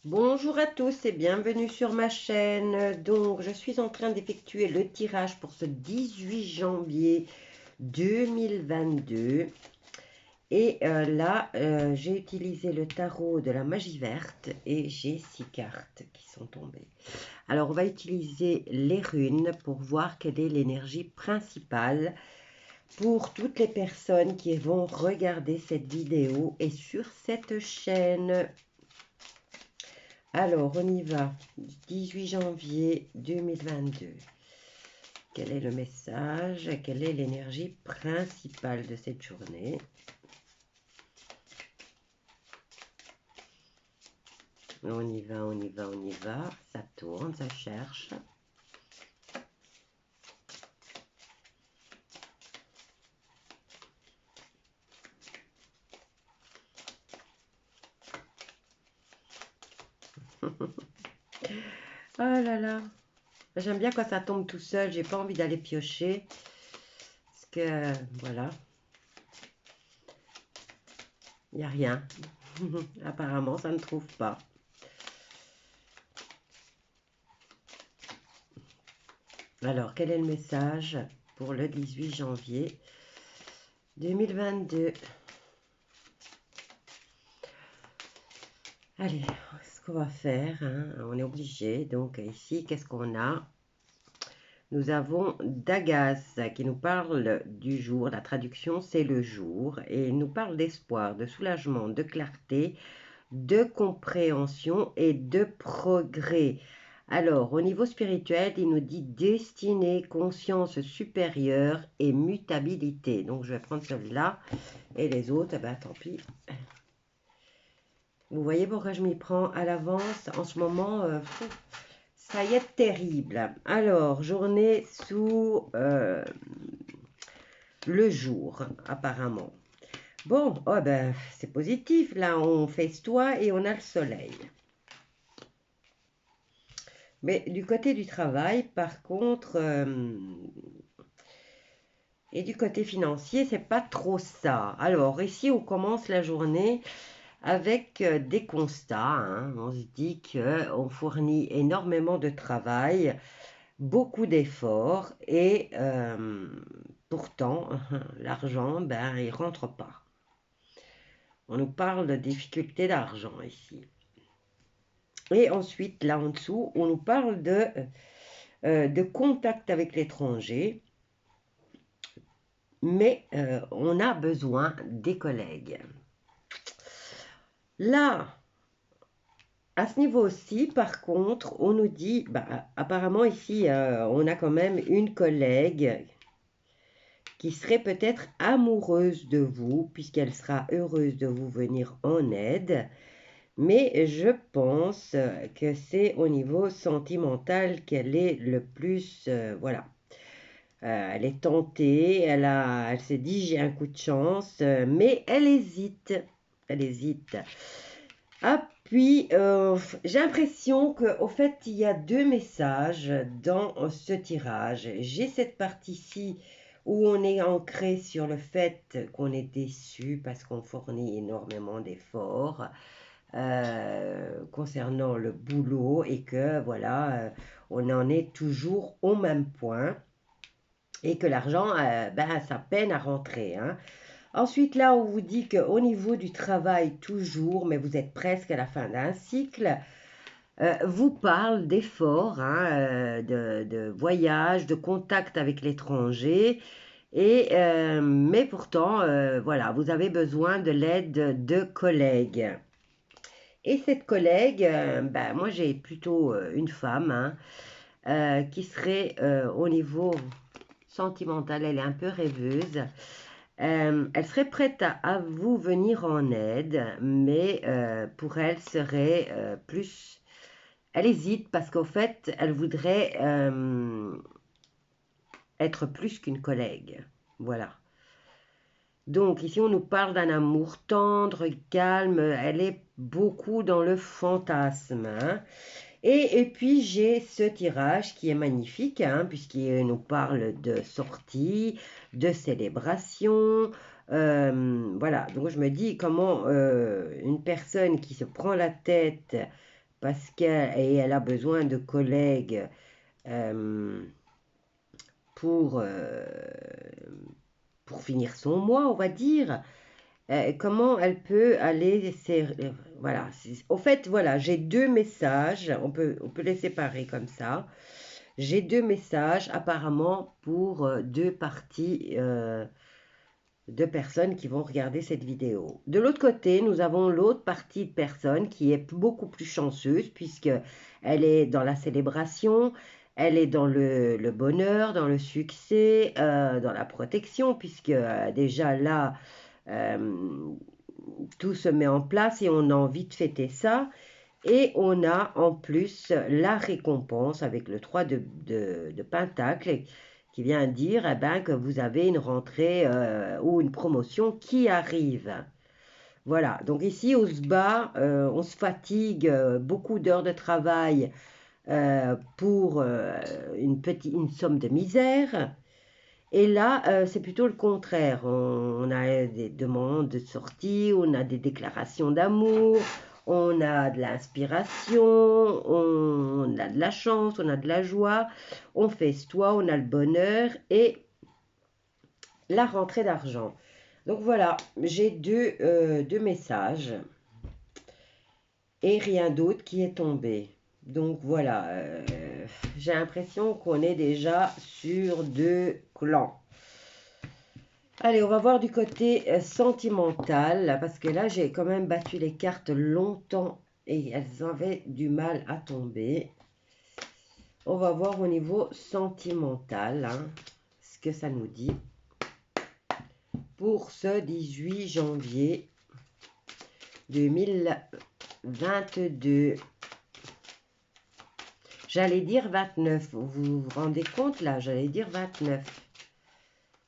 Bonjour à tous et bienvenue sur ma chaîne. Donc, je suis en train d'effectuer le tirage pour ce 18 janvier 2022. Et là, j'ai utilisé le tarot de la magie verte et j'ai 6 cartes qui sont tombées. Alors, on va utiliser les runes pour voir quelle est l'énergie principale pour toutes les personnes qui vont regarder cette vidéo et sur cette chaîne. Alors, on y va. 18 janvier 2022. Quel est le message? Quelle est l'énergie principale de cette journée? On y va, on y va, on y va. Ça tourne, ça cherche. Oh là là. J'aime bien quand ça tombe tout seul. J'ai pas envie d'aller piocher. Parce que, voilà. Il n'y a rien. Apparemment, ça ne trouve pas. Alors, quel est le message pour le 18 janvier 2022? Allez, ce qu'on va faire, hein, on est obligé. Donc ici, qu'est-ce qu'on a? Nous avons Dagas qui nous parle du jour. La traduction, c'est le jour. Et il nous parle d'espoir, de soulagement, de clarté, de compréhension et de progrès. Alors, au niveau spirituel, il nous dit destinée, conscience supérieure et mutabilité. Donc, je vais prendre celle-là et les autres, eh ben, tant pis. Vous voyez pourquoi je m'y prends à l'avance en ce moment, ça y est terrible. Alors, journée sous le jour, apparemment. Bon, oh ben, c'est positif. Là, on festoie et on a le soleil. Mais du côté du travail, par contre, et du côté financier, c'est pas trop ça. Alors, ici, on commence la journée avec des constats. Hein. On se dit qu'on fournit énormément de travail, beaucoup d'efforts et pourtant, l'argent, ben, il rentre pas. On nous parle de difficultés d'argent ici. Et ensuite, là en dessous, on nous parle de contact avec l'étranger, mais on a besoin des collègues. Là, à ce niveau-ci, par contre, on nous dit, bah, apparemment ici, on a quand même une collègue qui serait peut-être amoureuse de vous, puisqu'elle sera heureuse de vous venir en aide. Mais je pense que c'est au niveau sentimental qu'elle est le plus, voilà. Elle est tentée, elle s'est dit j'ai un coup de chance, mais elle hésite. Elle hésite. Ah, puis j'ai l'impression qu'au fait, il y a deux messages dans ce tirage. J'ai cette partie-ci où on est ancré sur le fait qu'on est déçu parce qu'on fournit énormément d'efforts concernant le boulot et que voilà, on en est toujours au même point et que l'argent, ben, ça peine à rentrer. Hein. Ensuite, là, on vous dit qu'au niveau du travail, toujours, mais vous êtes presque à la fin d'un cycle, vous parle d'efforts, hein, de voyage, de contact avec l'étranger. Et, mais pourtant, voilà, vous avez besoin de l'aide de collègues. Et cette collègue, ben, moi j'ai plutôt une femme hein, qui serait au niveau sentimental, elle est un peu rêveuse. Elle serait prête à vous venir en aide, mais pour elle serait plus... Elle hésite parce qu'au fait, elle voudrait être plus qu'une collègue. Voilà. Donc ici, on nous parle d'un amour tendre, calme. Elle est beaucoup dans le fantasme. Hein. Et puis, j'ai ce tirage qui est magnifique, hein, puisqu'il nous parle de sortie, de célébration. Voilà, donc je me dis comment une personne qui se prend la tête parce qu'elle a besoin de collègues pour, pour finir son mois, on va dire. Comment elle peut aller... voilà. Au fait, voilà, j'ai deux messages. On peut les séparer comme ça. J'ai deux messages apparemment pour deux parties de personnes qui vont regarder cette vidéo. De l'autre côté, nous avons l'autre partie de personnes qui est beaucoup plus chanceuse puisque elle est dans la célébration, elle est dans le bonheur, dans le succès, dans la protection puisque déjà là, tout se met en place et on a envie de fêter ça. Et on a en plus la récompense avec le 3 de Pentacle qui vient dire eh ben, que vous avez une rentrée ou une promotion qui arrive. Voilà, donc ici on se bat, on se fatigue, beaucoup d'heures de travail pour une somme de misère. Et là, c'est plutôt le contraire. On a des demandes de sortie, on a des déclarations d'amour, on a de l'inspiration, on a de la chance, on a de la joie, on festoie, on a le bonheur et la rentrée d'argent. Donc voilà, j'ai deux messages et rien d'autre qui est tombé. Donc voilà, j'ai l'impression qu'on est déjà sur deux clans. Allez, on va voir du côté sentimental, parce que là, j'ai quand même battu les cartes longtemps et elles avaient du mal à tomber. On va voir au niveau sentimental ce que ça nous dit pour ce 18 janvier 2022. J'allais dire 29, vous vous rendez compte là, j'allais dire 29.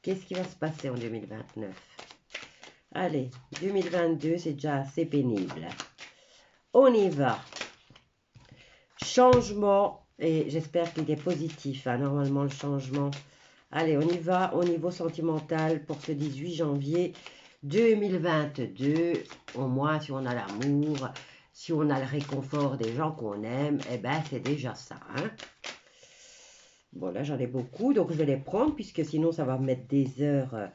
Qu'est-ce qui va se passer en 2029? Allez, 2022, c'est déjà assez pénible. On y va. Changement, et j'espère qu'il est positif, normalement le changement. Allez, on y va au niveau sentimental pour ce 18 janvier 2022. Au moins, si on a l'amour, si on a le réconfort des gens qu'on aime, eh ben c'est déjà ça. Bon, là, j'en ai beaucoup, donc je vais les prendre, puisque sinon, ça va mettre des heures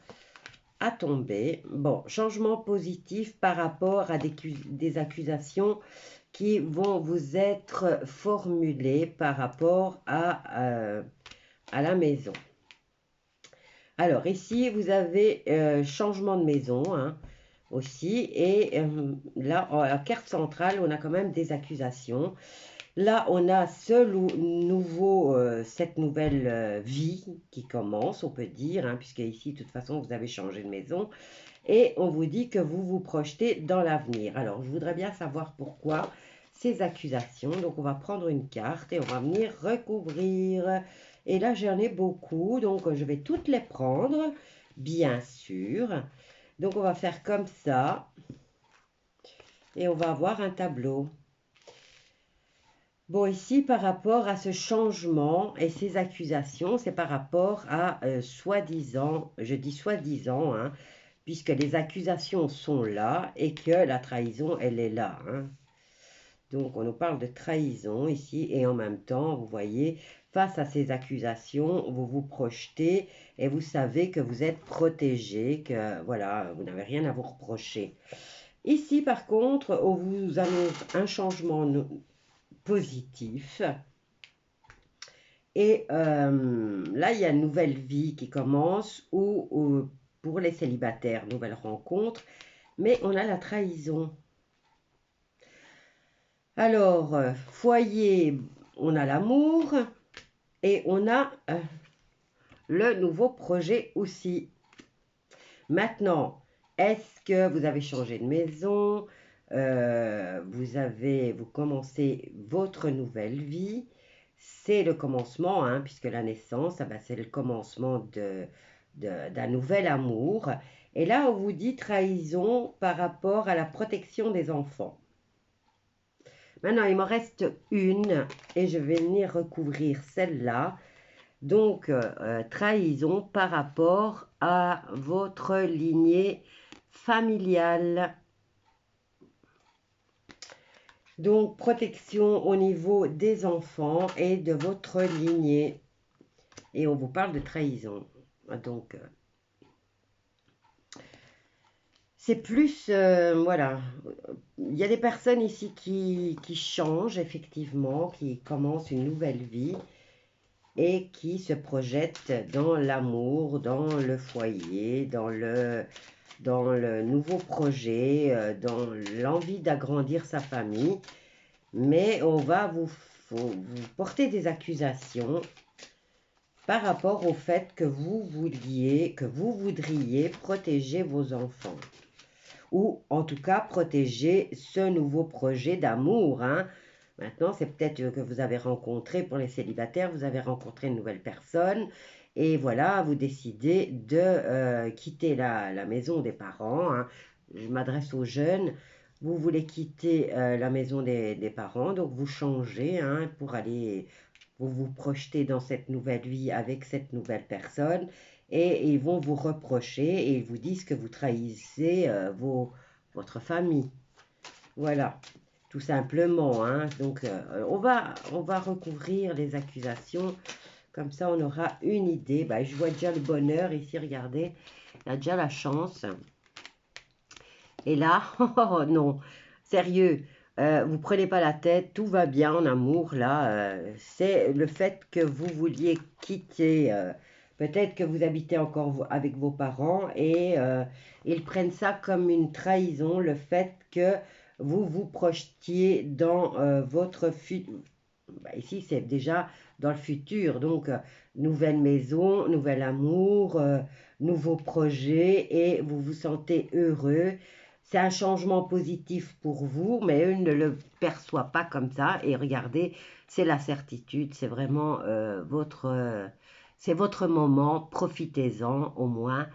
à tomber. Bon, changement positif par rapport à des accusations qui vont vous être formulées par rapport à la maison. Alors, ici, vous avez changement de maison aussi. Et là, à la carte centrale, on a quand même des accusations. Là, on a cette nouvelle vie qui commence, on peut dire, puisque ici, de toute façon, vous avez changé de maison. Et on vous dit que vous vous projetez dans l'avenir. Alors, je voudrais bien savoir pourquoi ces accusations. Donc, on va prendre une carte et on va venir recouvrir. Et là, j'en ai beaucoup, donc je vais toutes les prendre, bien sûr. Donc, on va faire comme ça. Et on va avoir un tableau. Bon, ici, par rapport à ce changement et ces accusations, c'est par rapport à soi-disant, je dis soi-disant, puisque les accusations sont là et que la trahison, elle est là. Donc, on nous parle de trahison ici et en même temps, vous voyez, face à ces accusations, vous vous projetez et vous savez que vous êtes protégé, que voilà, vous n'avez rien à vous reprocher. Ici, par contre, on vous annonce un changement positif. Et là, il y a une nouvelle vie qui commence ou pour les célibataires, nouvelle rencontre. Mais on a la trahison. Alors, foyer, on a l'amour et on a le nouveau projet aussi. Maintenant, est-ce que vous avez changé de maison? Vous commencez votre nouvelle vie. C'est le commencement, puisque la naissance, c'est le commencement d'un nouvel amour. Et là, on vous dit trahison par rapport à la protection des enfants. Maintenant, il m'en reste une et je vais venir recouvrir celle-là. Donc, trahison par rapport à votre lignée familiale. Donc, protection au niveau des enfants et de votre lignée. Et on vous parle de trahison. Donc, c'est plus, voilà, il y a des personnes ici qui changent effectivement, qui commencent une nouvelle vie et qui se projettent dans l'amour, dans le foyer, dans le nouveau projet, dans l'envie d'agrandir sa famille. Mais on va vous porter des accusations par rapport au fait que vous voudriez protéger vos enfants. Ou en tout cas protéger ce nouveau projet d'amour. Hein. Maintenant, c'est peut-être que vous avez rencontré, pour les célibataires, vous avez rencontré une nouvelle personne et voilà, vous décidez de quitter la maison des parents. Hein. Je m'adresse aux jeunes. Vous voulez quitter la maison des parents, donc vous changez hein, pour aller vous projeter dans cette nouvelle vie avec cette nouvelle personne et ils vont vous reprocher et ils vous disent que vous trahissez votre famille. Voilà, tout simplement. Hein. Donc, on va recouvrir les accusations. Comme ça, on aura une idée. Bah, je vois déjà le bonheur ici, regardez. Il y a déjà la chance. Et là, oh non, sérieux, vous prenez pas la tête, tout va bien en amour, là. C'est le fait que vous vouliez quitter, peut-être que vous habitez encore avec vos parents et ils prennent ça comme une trahison, le fait que vous vous projetiez dans votre futur. Bah, ici, c'est déjà dans le futur, donc nouvelle maison, nouvel amour, nouveau projet et vous vous sentez heureux. C'est un changement positif pour vous, mais eux ne le perçoivent pas comme ça. Et regardez, c'est la certitude, c'est vraiment c'est votre moment. Profitez-en au moins.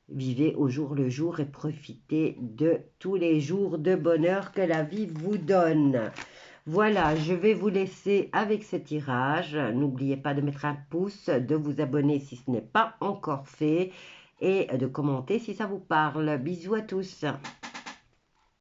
Vivez au jour le jour et profitez de tous les jours de bonheur que la vie vous donne. Voilà, je vais vous laisser avec ce tirage. N'oubliez pas de mettre un pouce, de vous abonner si ce n'est pas encore fait et de commenter si ça vous parle. Bisous à tous.